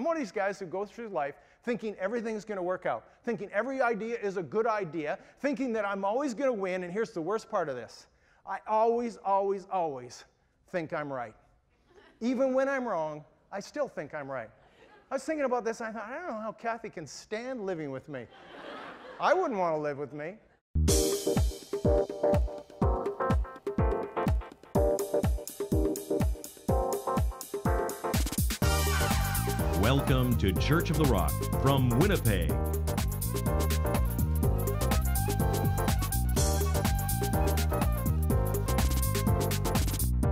one of these guys who goes through life thinking everything's going to work out, thinking every idea is a good idea, thinking that I'm always going to win, and here's the worst part of this. I always, always, always think I'm right. Even when I'm wrong, I still think I'm right. I was thinking about this, and I thought, I don't know how Kathy can stand living with me. I wouldn't want to live with me. Welcome to Church of the Rock from Winnipeg.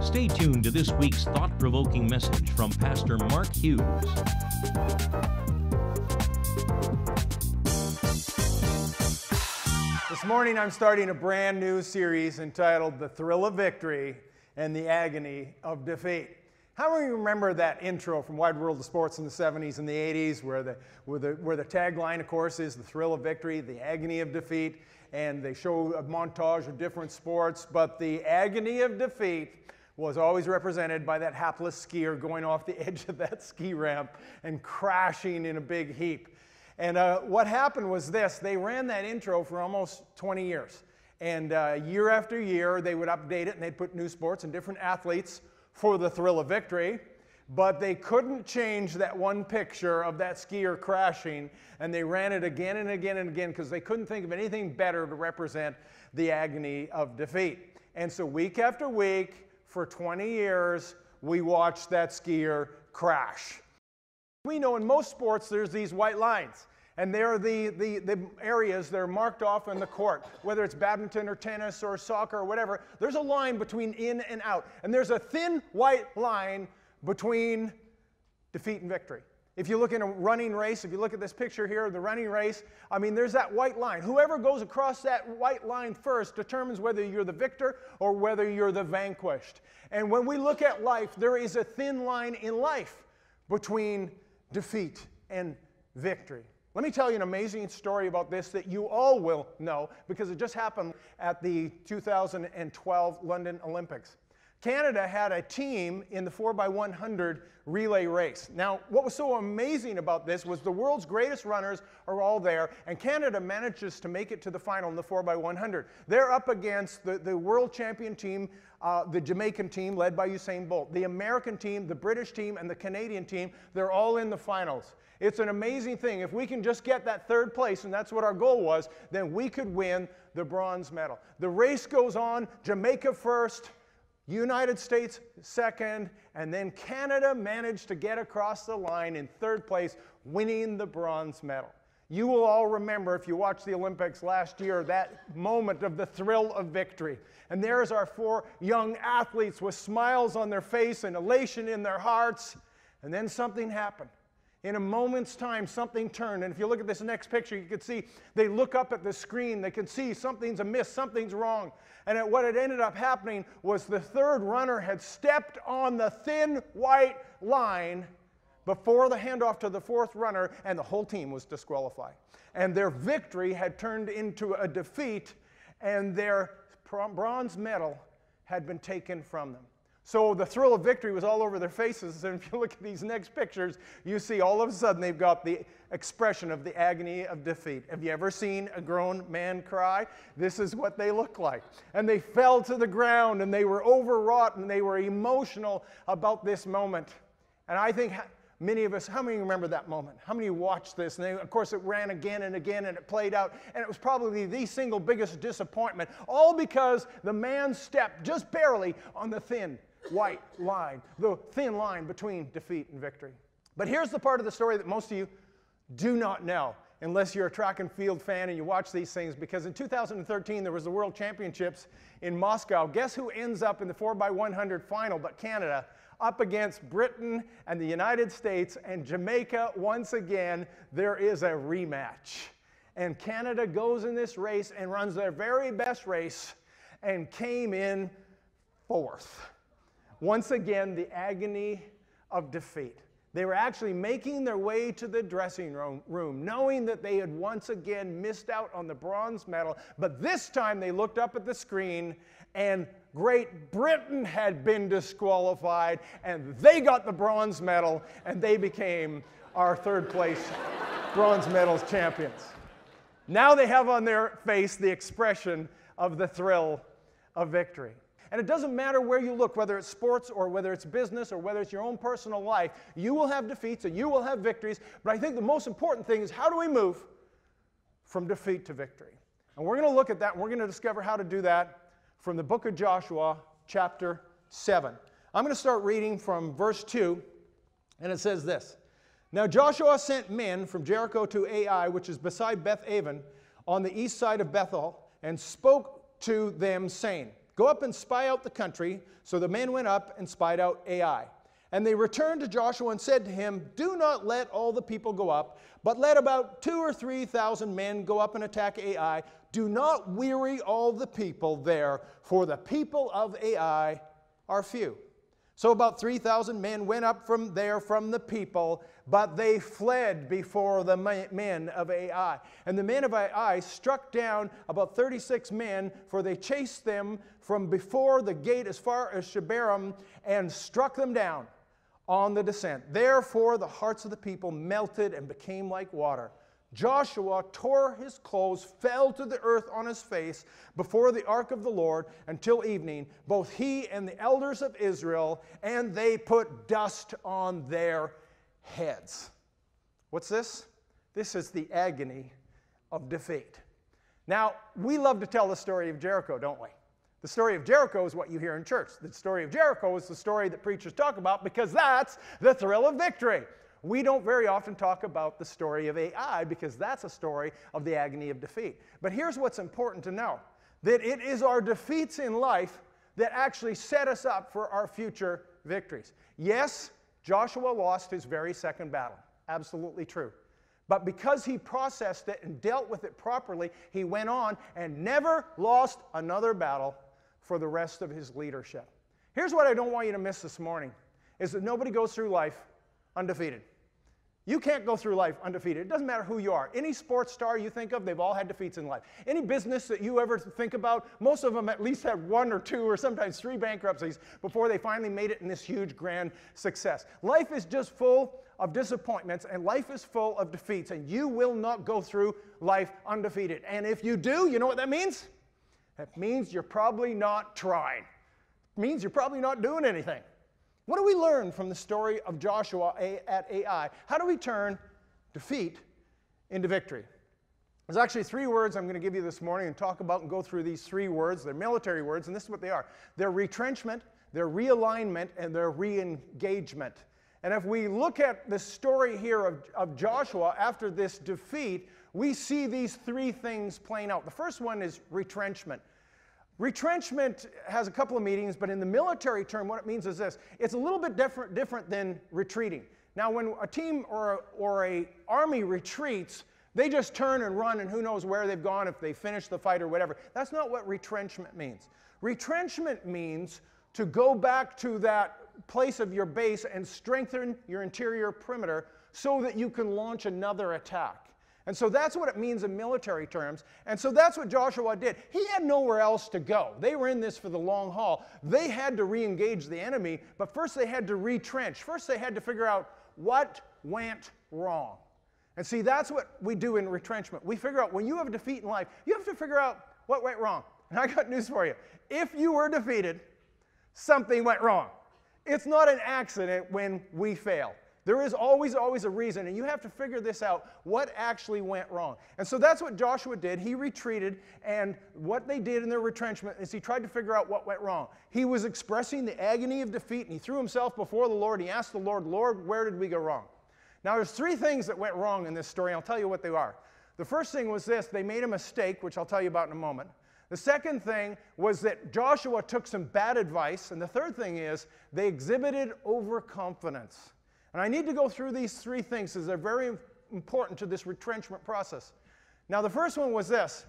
Stay tuned to this week's thought-provoking message from Pastor Mark Hughes. This morning I'm starting a brand new series entitled The Thrill of Victory and the Agony of Defeat. How many remember that intro from Wide World of Sports in the 70s and the 80s where the tagline, of course, is the thrill of victory, the agony of defeat, and they show a montage of different sports, but the agony of defeat was always represented by that hapless skier going off the edge of that ski ramp and crashing in a big heap. And what happened was this: they ran that intro for almost 20 years. And year after year, they would update it and they'd put new sports and different athletes for the thrill of victory, but they couldn't change that one picture of that skier crashing, and they ran it again and again and again because they couldn't think of anything better to represent the agony of defeat. And so week after week, for 20 years, we watched that skier crash. We know in most sports there's these white lines, and they're the areas that are marked off on the court, whether it's badminton or tennis or soccer or whatever. There's a line between in and out, and there's a thin white line between defeat and victory. If you look in a running race, if you look at this picture here of the running race, I mean, there's that white line. Whoever goes across that white line first determines whether you're the victor or whether you're the vanquished. And when we look at life, there is a thin line in life between defeat and victory. Let me tell you an amazing story about this that you all will know because it just happened at the 2012 London Olympics. Canada had a team in the 4x100 relay race. Now, what was so amazing about this was the world's greatest runners are all there, and Canada manages to make it to the final in the 4x100. They're up against the world champion team, the Jamaican team led by Usain Bolt, the American team, the British team, and the Canadian team. They're all in the finals. It's an amazing thing. If we can just get that third place, and that's what our goal was, then we could win the bronze medal. The race goes on, Jamaica first, United States second, and then Canada managed to get across the line in third place, winning the bronze medal. You will all remember, if you watched the Olympics last year, that moment of the thrill of victory. And there's our four young athletes with smiles on their face and elation in their hearts. And then something happened. In a moment's time, something turned. And if you look at this next picture, you can see they look up at the screen. They can see something's amiss, something's wrong. And what had ended up happening was the third runner had stepped on the thin white line before the handoff to the fourth runner, and the whole team was disqualified. And their victory had turned into a defeat, and their bronze medal had been taken from them. So the thrill of victory was all over their faces, and if you look at these next pictures, you see all of a sudden they've got the expression of the agony of defeat. Have you ever seen a grown man cry? This is what they look like. And they fell to the ground, and they were overwrought, and they were emotional about this moment. And I think many of us, how many remember that moment? How many watched this? And of course, it ran again and again, and it played out. And it was probably the single biggest disappointment, all because the man stepped just barely on the thin white line, the thin line between defeat and victory. But here's the part of the story that most of you do not know, unless you're a track and field fan and you watch these things, because in 2013 there was the World Championships in Moscow. Guess who ends up in the 4x100 final but Canada? Up against Britain and the United States and Jamaica once again. There is a rematch. And Canada goes in this race and runs their very best race and came in fourth. Once again, the agony of defeat. They were actually making their way to the dressing room, knowing that they had once again missed out on the bronze medal. But this time they looked up at the screen, and Great Britain had been disqualified, and they got the bronze medal, and they became our third place bronze medals champions. Now they have on their face the expression of the thrill of victory. And it doesn't matter where you look, whether it's sports or whether it's business or whether it's your own personal life, you will have defeats and you will have victories. But I think the most important thing is, how do we move from defeat to victory? And we're going to look at that, and we're going to discover how to do that from the book of Joshua, chapter 7. I'm going to start reading from verse 2, and it says this. Now Joshua sent men from Jericho to Ai, which is beside Beth-aven, on the east side of Bethel, and spoke to them, saying, Go up and spy out the country. So the men went up and spied out Ai. And they returned to Joshua and said to him, Do not let all the people go up, but let about 2,000 or 3,000 men go up and attack Ai. Do not weary all the people there, for the people of Ai are few. So about 3,000 men went up from there from the people, but they fled before the men of Ai. And the men of Ai struck down about 36 men, for they chased them from before the gate as far as Shebarim, and struck them down on the descent. Therefore the hearts of the people melted and became like water. Joshua tore his clothes, fell to the earth on his face before the ark of the Lord until evening, both he and the elders of Israel, and they put dust on their heads. What's this? This is the agony of defeat. Now, we love to tell the story of Jericho, don't we? The story of Jericho is what you hear in church. The story of Jericho is the story that preachers talk about, because that's the thrill of victory. We don't very often talk about the story of Ai, because that's a story of the agony of defeat. But here's what's important to know, that it is our defeats in life that actually set us up for our future victories. Yes, Joshua lost his very second battle. Absolutely true. But because he processed it and dealt with it properly, he went on and never lost another battle for the rest of his leadership. Here's what I don't want you to miss this morning, is that nobody goes through life undefeated. You can't go through life undefeated. It doesn't matter who you are. Any sports star you think of, they've all had defeats in life. Any business that you ever think about, most of them at least had 1 or 2 or sometimes 3 bankruptcies before they finally made it in this huge grand success. Life is just full of disappointments, and life is full of defeats, and you will not go through life undefeated. And if you do, you know what that means? That means you're probably not trying. It means you're probably not doing anything. What do we learn from the story of Joshua at Ai? How do we turn defeat into victory? There's actually 3 words I'm going to give you this morning and talk about and go through these 3 words. They're military words, and this is what they are. They're retrenchment, they're realignment, and they're re-engagement. And if we look at the story here of Joshua after this defeat, we see these 3 things playing out. The first one is retrenchment. Retrenchment has a couple of meanings, but in the military term, what it means is this. It's a little bit different than retreating. Now, when a team or an army retreats, they just turn and run, and who knows where they've gone, if they finish the fight or whatever. That's not what retrenchment means. Retrenchment means to go back to that place of your base and strengthen your interior perimeter so that you can launch another attack. And so that's what it means in military terms. And so that's what Joshua did. He had nowhere else to go. They were in this for the long haul. They had to re-engage the enemy, but first they had to retrench. First they had to figure out what went wrong. And see, that's what we do in retrenchment. We figure out, when you have a defeat in life, you have to figure out what went wrong. And I got news for you. If you were defeated, something went wrong. It's not an accident when we fail. There is always a reason, and you have to figure this out, what actually went wrong. And so that's what Joshua did. He retreated, and what they did in their retrenchment is he tried to figure out what went wrong. He was expressing the agony of defeat, and he threw himself before the Lord. He asked the Lord, Lord, where did we go wrong? Now, there's 3 things that went wrong in this story, and I'll tell you what they are. The first thing was this. They made a mistake, which I'll tell you about in a moment. The second thing was that Joshua took some bad advice, and the third thing is they exhibited overconfidence. And I need to go through these 3 things because they're very important to this retrenchment process. Now, the first one was this,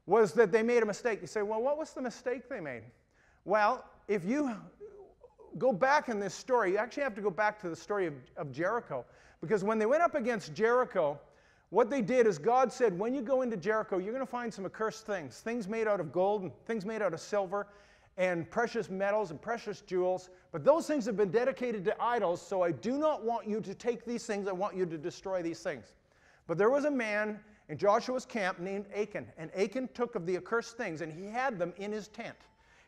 was that they made a mistake. You say, well, what was the mistake they made? Well, if you go back in this story, you actually have to go back to the story of Jericho. Because when they went up against Jericho, what they did is God said, when you go into Jericho, you're going to find some accursed things, things made out of gold and things made out of silver. and precious metals and precious jewels, but those things have been dedicated to idols, so I do not want you to take these things. I want you to destroy these things. But there was a man in Joshua's camp named Achan, and Achan took of the accursed things, and he had them in his tent.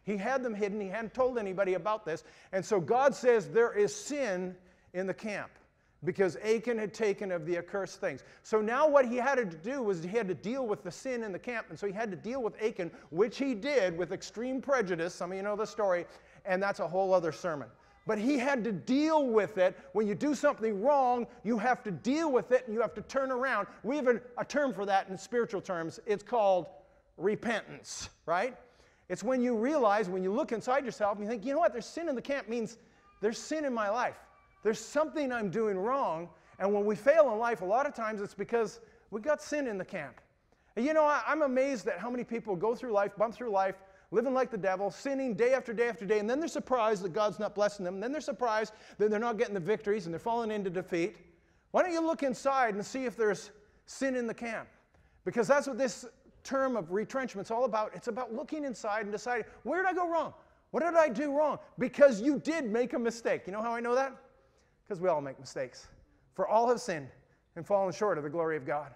He had them hidden. He hadn't told anybody about this. And so God says there is sin in the camp because Achan had taken of the accursed things. So now what he had to do was he had to deal with the sin in the camp, and so he had to deal with Achan, which he did with extreme prejudice. Some of you know the story, and that's a whole other sermon. But he had to deal with it. When you do something wrong, you have to deal with it, and you have to turn around. We have a term for that in spiritual terms. It's called repentance, right? It's when you realize, when you look inside yourself, and you think, you know what, there's sin in the camp means there's sin in my life. There's something I'm doing wrong. And when we fail in life, a lot of times it's because we got sin in the camp. And you know, I'm amazed at how many people go through life, bump through life, living like the devil, sinning day after day after day, and then they're surprised that God's not blessing them, and then they're surprised that they're not getting the victories, and they're falling into defeat. Why don't you look inside and see if there's sin in the camp? Because that's what this term of retrenchment is all about. It's about looking inside and deciding, where did I go wrong? What did I do wrong? Because you did make a mistake. You know how I know that? Because we all make mistakes. For all have sinned and fallen short of the glory of God.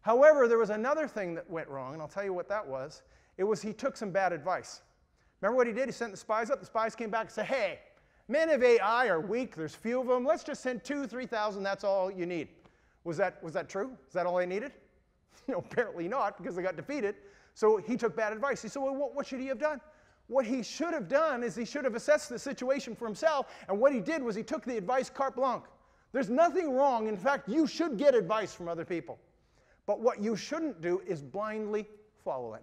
However, there was another thing that went wrong, and I'll tell you what that was. It was he took some bad advice. Remember what he did? He sent the spies up. The spies came back and said, hey, men of Ai are weak. There's few of them. Let's just send 2,000, 3,000. That's all you need. Was that true? Is that all they needed? Apparently not, because they got defeated. So he took bad advice. He said, well, what should he have done? What he should have done is he should have assessed the situation for himself, and what he did was he took the advice carte blanche. There's nothing wrong. In fact, you should get advice from other people. But what you shouldn't do is blindly follow it.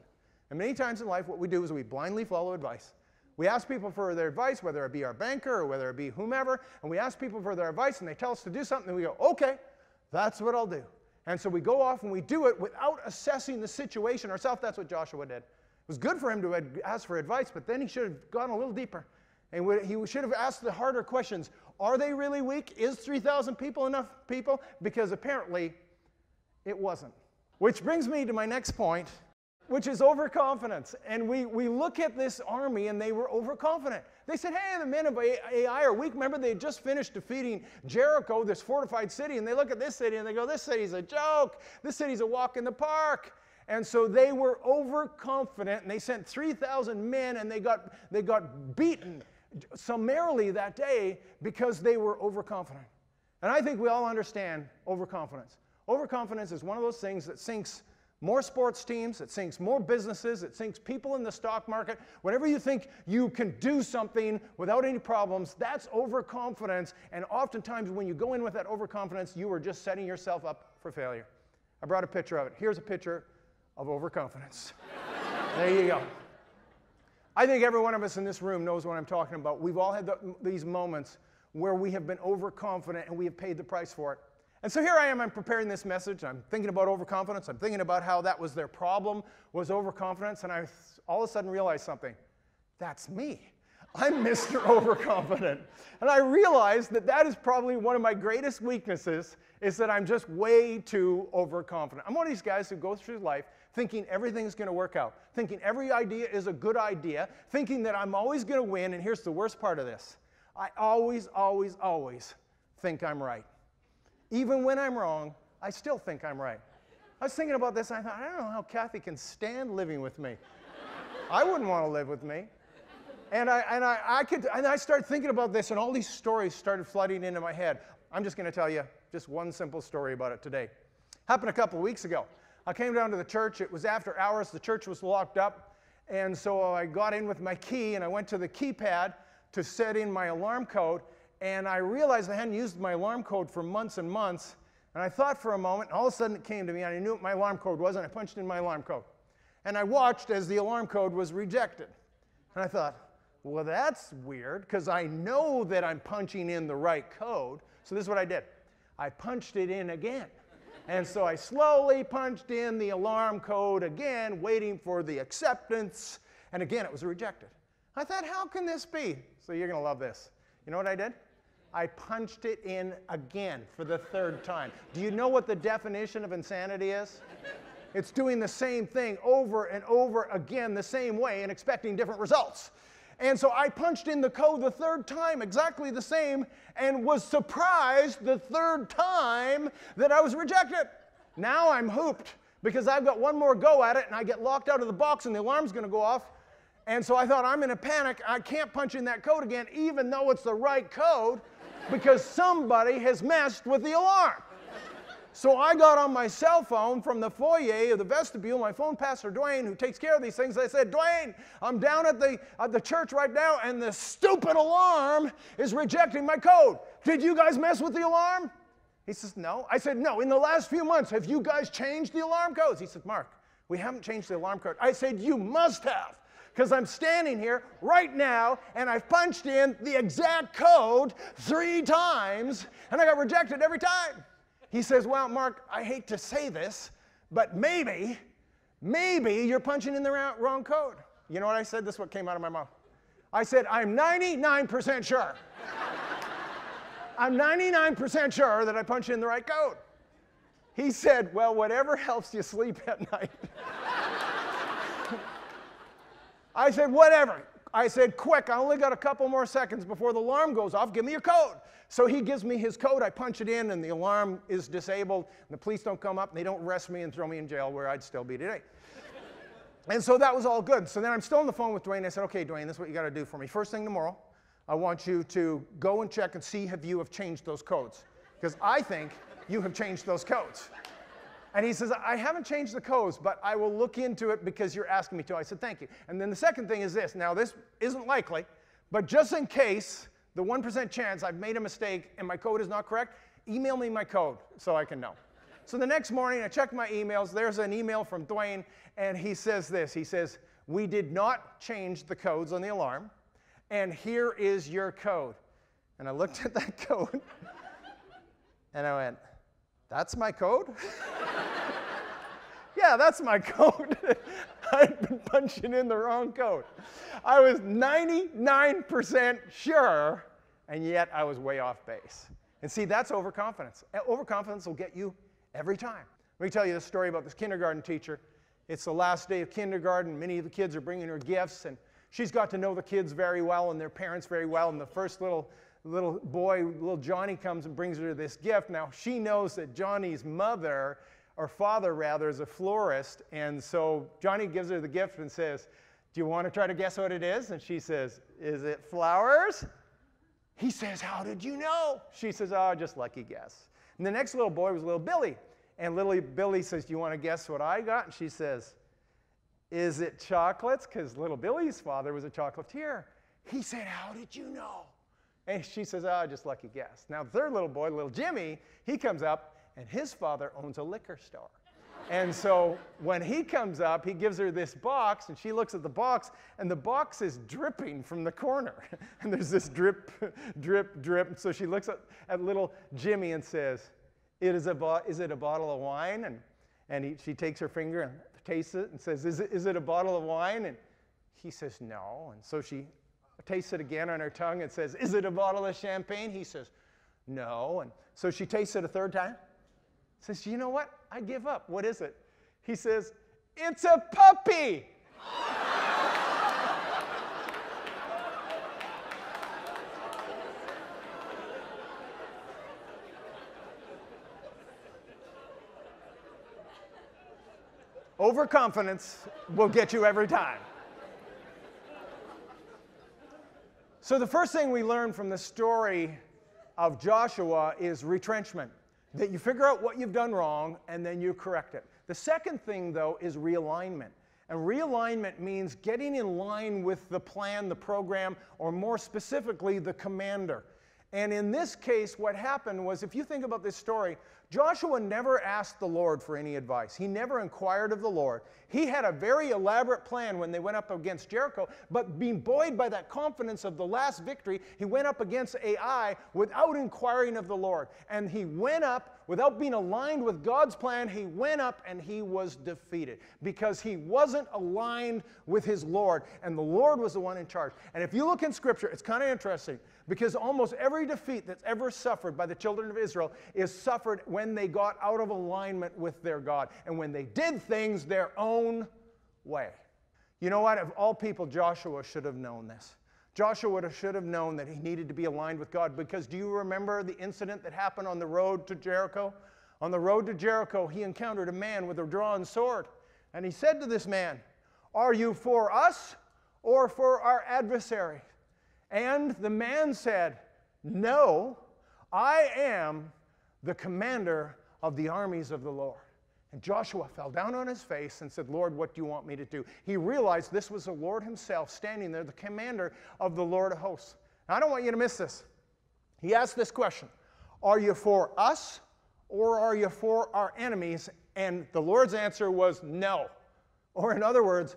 And many times in life, what we do is we blindly follow advice. We ask people for their advice, whether it be our banker or whether it be whomever, and we ask people for their advice, and they tell us to do something, and we go, okay, that's what I'll do. And so we go off and we do it without assessing the situation ourselves. That's what Joshua did. It was good for him to ask for advice, but then he should have gone a little deeper. And he should have asked the harder questions. Are they really weak? Is 3,000 people enough people? Because apparently it wasn't. Which brings me to my next point, which is overconfidence. And we look at this army, and they were overconfident. They said, hey, the men of Ai are weak. Remember, they had just finished defeating Jericho, this fortified city, and they look at this city, and they go, this city's a joke. This city's a walk in the park. And so they were overconfident, and they sent 3,000 men, and they got beaten summarily that day because they were overconfident. And I think we all understand overconfidence. Overconfidence is one of those things that sinks more sports teams, it sinks more businesses, it sinks people in the stock market. Whenever you think you can do something without any problems, that's overconfidence. And oftentimes when you go in with that overconfidence, you are just setting yourself up for failure. I brought a picture of it. Here's a picture of overconfidence. There you go. I think every one of us in this room knows what I'm talking about. We've all had these moments where we have been overconfident and we have paid the price for it. And so here I am, I'm preparing this message. I'm thinking about overconfidence. I'm thinking about how that was their problem, was overconfidence. And I all of a sudden realized something. That's me. I'm Mr. Overconfident. And I realized that that is probably one of my greatest weaknesses, is that I'm just way too overconfident. I'm one of these guys who goes through life thinking everything's going to work out, thinking every idea is a good idea, thinking that I'm always going to win. And here's the worst part of this. I always, always, always think I'm right. Even when I'm wrong, I still think I'm right. I was thinking about this, and I thought, I don't know how Kathy can stand living with me. I wouldn't want to live with me. And I started thinking about this, and all these stories started flooding into my head. I'm just going to tell you just one simple story about it today. Happened a couple of weeks ago. I came down to the church. It was after hours. The church was locked up. And so I got in with my key, and I went to the keypad to set in my alarm code. And I realized I hadn't used my alarm code for months and months. And I thought for a moment, and all of a sudden it came to me, and I knew what my alarm code was, and I punched in my alarm code. And I watched as the alarm code was rejected. And I thought, well, that's weird, because I know that I'm punching in the right code. So this is what I did. I punched it in again. And so I slowly punched in the alarm code again, waiting for the acceptance. And again, it was rejected. I thought, how can this be? So you're going to love this. You know what I did? I punched it in again for the third time. Do you know what the definition of insanity is? It's doing the same thing over and over again the same way and expecting different results. And so I punched in the code the third time, exactly the same, and was surprised the third time that I was rejected. Now I'm hooped because I've got one more go at it and I get locked out of the box and the alarm's going to go off. And so I thought, I'm in a panic. I can't punch in that code again, even though it's the right code, because somebody has messed with the alarm. So I got on my cell phone from the foyer of the vestibule, my phone Pastor Dwayne, who takes care of these things. I said, Dwayne, I'm down at the church right now, and the stupid alarm is rejecting my code. Did you guys mess with the alarm? He says, no. I said, no, in the last few months, have you guys changed the alarm codes? He said, Mark, we haven't changed the alarm code. I said, you must have, because I'm standing here right now, and I've punched in the exact code 3 times, and I got rejected every time. He says, well, Mark, I hate to say this, but maybe you're punching in the wrong code. You know what I said? This is what came out of my mouth. I said, I'm 99% sure. I'm 99% sure that I punched in the right code. He said, well, whatever helps you sleep at night. I said, whatever. I said, quick, I only got a couple more seconds before the alarm goes off. Give me your code. So he gives me his code. I punch it in, and the alarm is disabled. And the police don't come up, and they don't arrest me and throw me in jail, where I'd still be today. And so that was all good. So then I'm still on the phone with Dwayne. I said, okay, Dwayne, this is what you got to do for me. First thing tomorrow, I want you to go and check and see if you have changed those codes, because I think you have changed those codes. And he says, I haven't changed the codes, but I will look into it because you're asking me to. I said, thank you. And then the second thing is this. Now, this isn't likely, but just in case, the 1% chance I've made a mistake and my code is not correct, email me my code so I can know. So the next morning, I check my emails. There's an email from Dwayne, and he says this. He says, we did not change the codes on the alarm, and here is your code. And I looked at that code, and I went, that's my code? Yeah, that's my code. I'd been punching in the wrong code. I was 99% sure, and yet I was way off base. And see, that's overconfidence. Overconfidence will get you every time. Let me tell you this story about this kindergarten teacher. It's the last day of kindergarten. Many of the kids are bringing her gifts, and she's got to know the kids very well and their parents very well. And the first little boy, little Johnny, comes and brings her this gift. Now, she knows that Johnny's mother, or father rather, is a florist. And so Johnny gives her the gift and says, do you want to try to guess what it is? And she says, is it flowers? He says, how did you know? She says, oh, just lucky guess. And the next little boy was little Billy. And little Billy says, do you want to guess what I got? And she says, is it chocolates? Because little Billy's father was a chocolatier. He said, how did you know? And she says, oh, just lucky guess. Now, the third little boy, little Jimmy, he comes up, and his father owns a liquor store. And so when he comes up, he gives her this box, and she looks at the box, and the box is dripping from the corner. And there's this drip, drip, drip. So she looks at little Jimmy and says, is it a bottle of wine? And she takes her finger and tastes it and says, is it a bottle of wine? And he says, no. And so she tastes it again on her tongue and says, is it a bottle of champagne? He says, no. And so she tastes it a third time. Says, you know what? I give up. What is it? He says, it's a puppy. Overconfidence will get you every time. So the first thing we learn from the story of Joshua is retrenchment. That you figure out what you've done wrong, and then you correct it. The second thing, though, is realignment. And realignment means getting in line with the plan, the program, or more specifically, the commander. And in this case, what happened was, if you think about this story, Joshua never asked the Lord for any advice. He never inquired of the Lord. He had a very elaborate plan when they went up against Jericho, but being buoyed by that confidence of the last victory, he went up against Ai without inquiring of the Lord. And he went up, without being aligned with God's plan, he went up and he was defeated because he wasn't aligned with his Lord, and the Lord was the one in charge. And if you look in Scripture, it's kind of interesting, because almost every defeat that's ever suffered by the children of Israel is suffered when they got out of alignment with their God and when they did things their own way. You know what? Of all people, Joshua should have known this. Joshua should have known that he needed to be aligned with God, because do you remember the incident that happened on the road to Jericho? On the road to Jericho, he encountered a man with a drawn sword. And he said to this man, "Are you for us or for our adversary?" And the man said, "No, I am the commander of the armies of the Lord." And Joshua fell down on his face and said, "Lord, what do you want me to do?" He realized this was the Lord himself standing there, the commander of the Lord of hosts. Now, I don't want you to miss this. He asked this question, "Are you for us or are you for our enemies?" And the Lord's answer was no. Or in other words,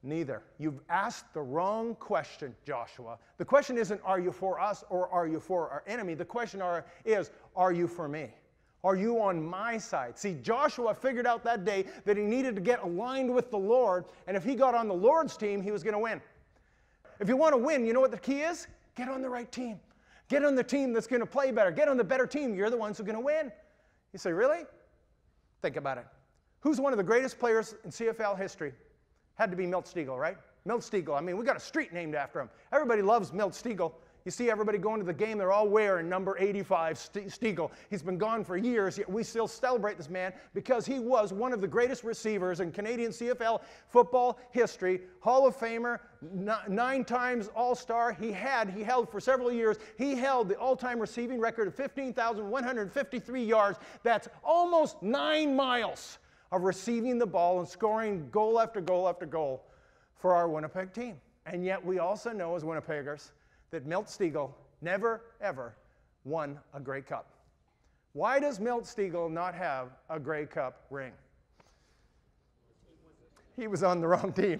neither. You've asked the wrong question, Joshua. The question isn't, are you for us or are you for our enemy? The question is, are you for me? Are you on my side? See, Joshua figured out that day that he needed to get aligned with the Lord, and if he got on the Lord's team, he was going to win. If you want to win, you know what the key is? Get on the right team. Get on the team that's going to play better. Get on the better team. You're the ones who are going to win. You say, really? Think about it. Who's one of the greatest players in CFL history? Had to be Milt Stegall, right? Milt Stegall. I mean, we got a street named after him. Everybody loves Milt Stegall. You see everybody going to the game, they're all wearing number 85, Stegall. He's been gone for years, yet we still celebrate this man because he was one of the greatest receivers in Canadian CFL football history. Hall of Famer, 9 times All-Star. He held for several years, he held the all-time receiving record of 15,153 yards. That's almost 9 miles of receiving the ball and scoring goal after goal after goal for our Winnipeg team. And yet we also know as Winnipeggers that Milt Stegall never, ever won a Grey Cup. Why does Milt Stegall not have a Grey Cup ring? He was on the wrong team.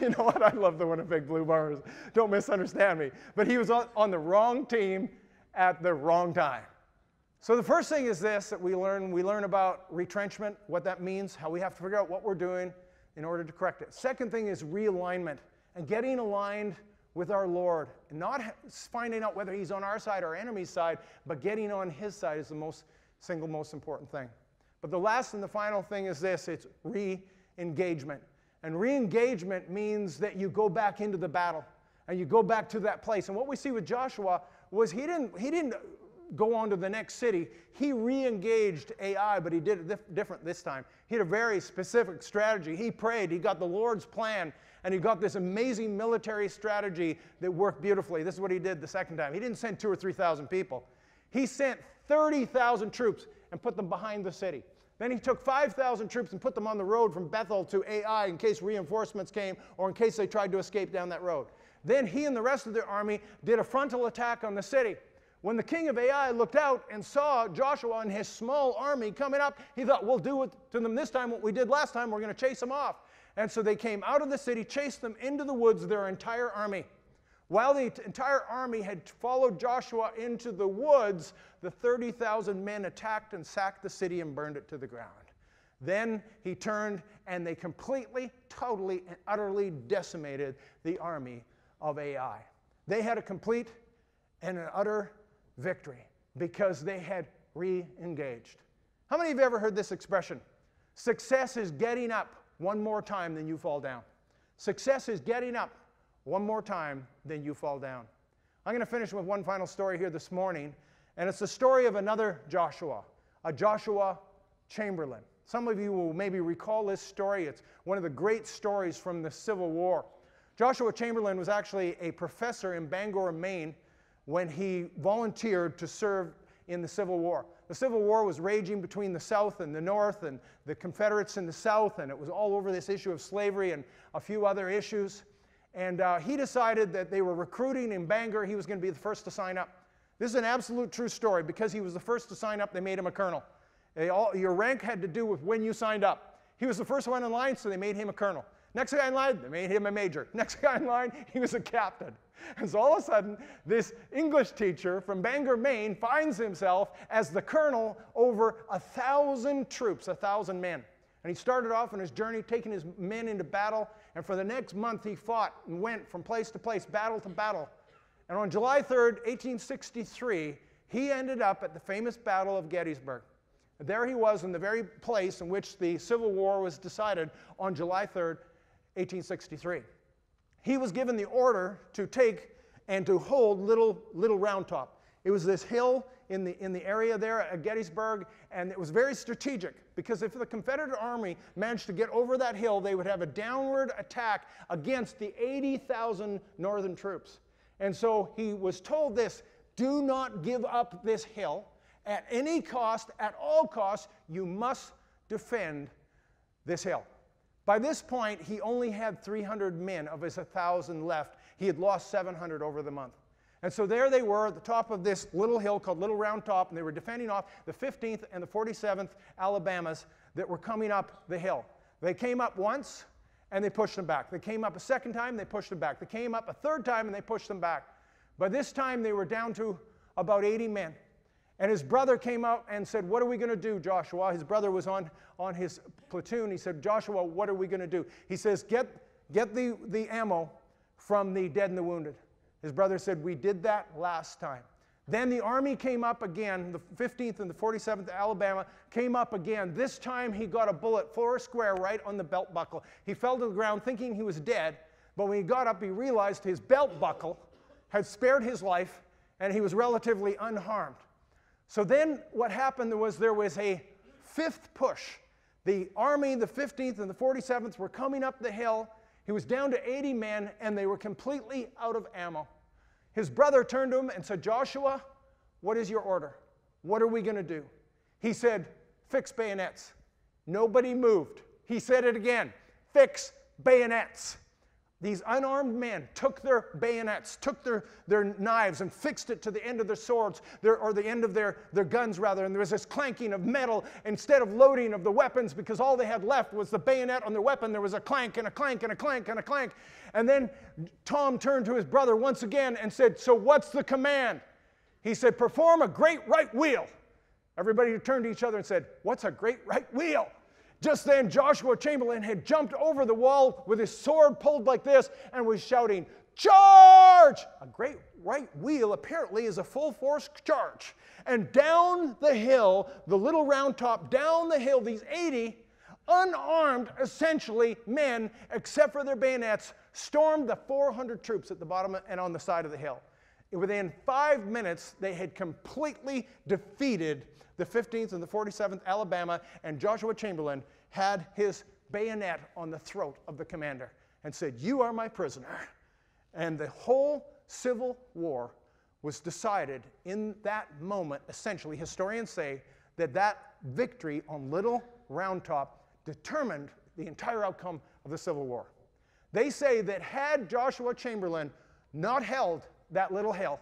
You know what? I love the Winnipeg Blue Bombers. Don't misunderstand me. But he was on the wrong team at the wrong time. So the first thing is this that we learn about retrenchment, what that means, how we have to figure out what we're doing in order to correct it. Second thing is realignment and getting aligned with our Lord, and not finding out whether he's on our side or our enemy's side, but getting on his side is the single most important thing. But the last and the final thing is this, it's re-engagement. And re-engagement means that you go back into the battle, and you go back to that place. And what we see with Joshua was he didn't go on to the next city. He re-engaged Ai, but he did it different this time. He had a very specific strategy. He prayed, he got the Lord's plan, and he got this amazing military strategy that worked beautifully. This is what he did the second time. He didn't send 2,000 or 3,000 people. He sent 30,000 troops and put them behind the city. Then he took 5,000 troops and put them on the road from Bethel to Ai in case reinforcements came or in case they tried to escape down that road. Then he and the rest of the army did a frontal attack on the city. When the king of Ai looked out and saw Joshua and his small army coming up, he thought, we'll do it to them this time what we did last time. We're going to chase them off. And so they came out of the city, chased them into the woods, their entire army. While the entire army had followed Joshua into the woods, the 30,000 men attacked and sacked the city and burned it to the ground. Then he turned and they completely, totally, and utterly decimated the army of Ai. They had a complete and an utter victory because they had re-engaged. How many of you have ever heard this expression? Success is getting up one more time than you fall down. Success is getting up one more time than you fall down. I'm going to finish with one final story here this morning, and it's the story of another Joshua, a Joshua Chamberlain. Some of you will maybe recall this story. It's one of the great stories from the Civil War. Joshua Chamberlain was actually a professor in Bangor, Maine, when he volunteered to serve in the Civil War. The Civil War was raging between the South and the North, and the Confederates in the South, and it was all over this issue of slavery and a few other issues. And he decided that they were recruiting in Bangor. He was going to be the first to sign up. This is an absolute true story. Because he was the first to sign up, they made him a colonel. Your rank had to do with when you signed up. He was the first one in line, so they made him a colonel. Next guy in line, they made him a major. Next guy in line, he was a captain. And so all of a sudden, this English teacher from Bangor, Maine, finds himself as the colonel over 1,000 troops, 1,000 men. And he started off on his journey, taking his men into battle. And for the next month, he fought and went from place to place, battle to battle. And on July 3rd, 1863, he ended up at the famous Battle of Gettysburg. There he was in the very place in which the Civil War was decided on July 3rd, 1863. he was given the order to take and to hold Little Round Top. It was this hill in the area there at Gettysburg, and it was very strategic, because if the Confederate Army managed to get over that hill, they would have a downward attack against the 80,000 Northern troops. And so he was told this: do not give up this hill. At any cost, at all costs, you must defend this hill. By this point, he only had 300 men of his 1,000 left. He had lost 700 over the month. And so there they were at the top of this little hill called Little Round Top, and they were defending off the 15th and the 47th Alabamas that were coming up the hill. They came up once, and they pushed them back. They came up a second time, they pushed them back. They came up a third time, and they pushed them back. By this time, they were down to about 80 men. And his brother came out and said, what are we going to do, Joshua? His brother was on his platoon. He said, Joshua, what are we going to do? He says, get the ammo from the dead and the wounded. His brother said, we did that last time. Then the army came up again, the 15th and the 47th Alabama came up again. This time he got a bullet fair square right on the belt buckle. He fell to the ground thinking he was dead, but when he got up, he realized his belt buckle had spared his life, and he was relatively unharmed. So then what happened was there was a fifth push. The army, the 15th and the 47th, were coming up the hill. He was down to 80 men, and they were completely out of ammo. His brother turned to him and said, Joshua, what is your order? What are we going to do? He said, fix bayonets. Nobody moved. He said it again, fix bayonets. These unarmed men took their bayonets, took their knives and fixed it to the end of their swords, or the end of their guns rather, and there was this clanking of metal instead of loading of the weapons, because all they had left was the bayonet on their weapon. There was a clank and a clank and a clank and a clank. And then Tom turned to his brother once again and said, so what's the command? He said, perform a great right wheel. Everybody turned to each other and said, what's a great right wheel? Just then, Joshua Chamberlain had jumped over the wall with his sword pulled like this and was shouting, charge! A great right wheel apparently is a full force charge. And down the hill, the Little Round Top, down the hill, these 80 unarmed, essentially, men, except for their bayonets, stormed the 400 troops at the bottom and on the side of the hill. Within 5 minutes, they had completely defeated the 15th and the 47th Alabama, and Joshua Chamberlain had his bayonet on the throat of the commander and said, you are my prisoner. And the whole Civil War was decided in that moment. Essentially, historians say that that victory on Little Round Top determined the entire outcome of the Civil War. They say that had Joshua Chamberlain not held that little hill,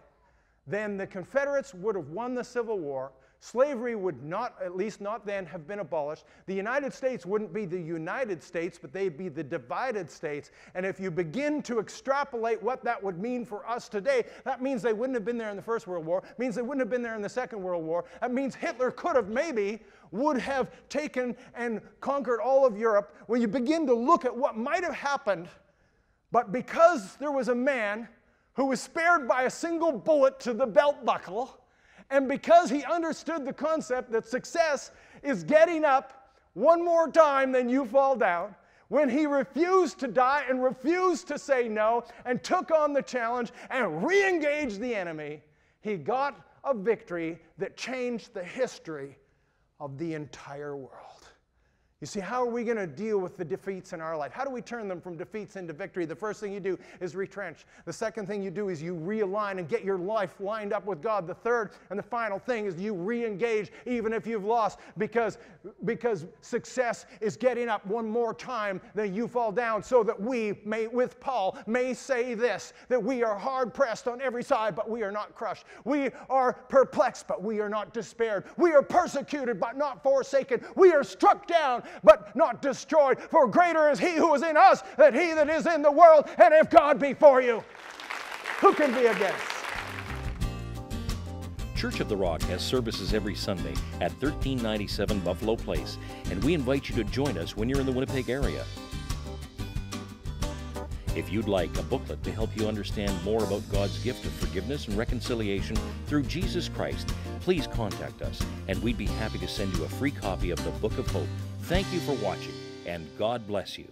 then the Confederates would have won the Civil War. Slavery would not, at least not then, have been abolished. The United States wouldn't be the United States, but they'd be the divided states. And if you begin to extrapolate what that would mean for us today, that means they wouldn't have been there in the First World War. It means they wouldn't have been there in the Second World War. That means Hitler could have would have taken and conquered all of Europe. When you begin to look at what might have happened, but because there was a man who was spared by a single bullet to the belt buckle, and because he understood the concept that success is getting up one more time than you fall down, when he refused to die and refused to say no and took on the challenge and re-engaged the enemy, he got a victory that changed the history of the entire world. You see, how are we going to deal with the defeats in our life? How do we turn them from defeats into victory? The first thing you do is retrench. The second thing you do is you realign and get your life lined up with God. The third and the final thing is you re-engage even if you've lost, because success is getting up one more time than you fall down, so that we may, with Paul, may say this, that we are hard pressed on every side, but we are not crushed. We are perplexed, but we are not despaired. We are persecuted, but not forsaken. We are struck down, but not destroyed. For greater is he who is in us than he that is in the world. And if God be for you, who can be against? Church of the Rock has services every Sunday at 1397 Buffalo Place, and we invite you to join us when you're in the Winnipeg area. If you'd like a booklet to help you understand more about God's gift of forgiveness and reconciliation through Jesus Christ, please contact us, and we'd be happy to send you a free copy of the Book of Hope. Thank you for watching, and God bless you.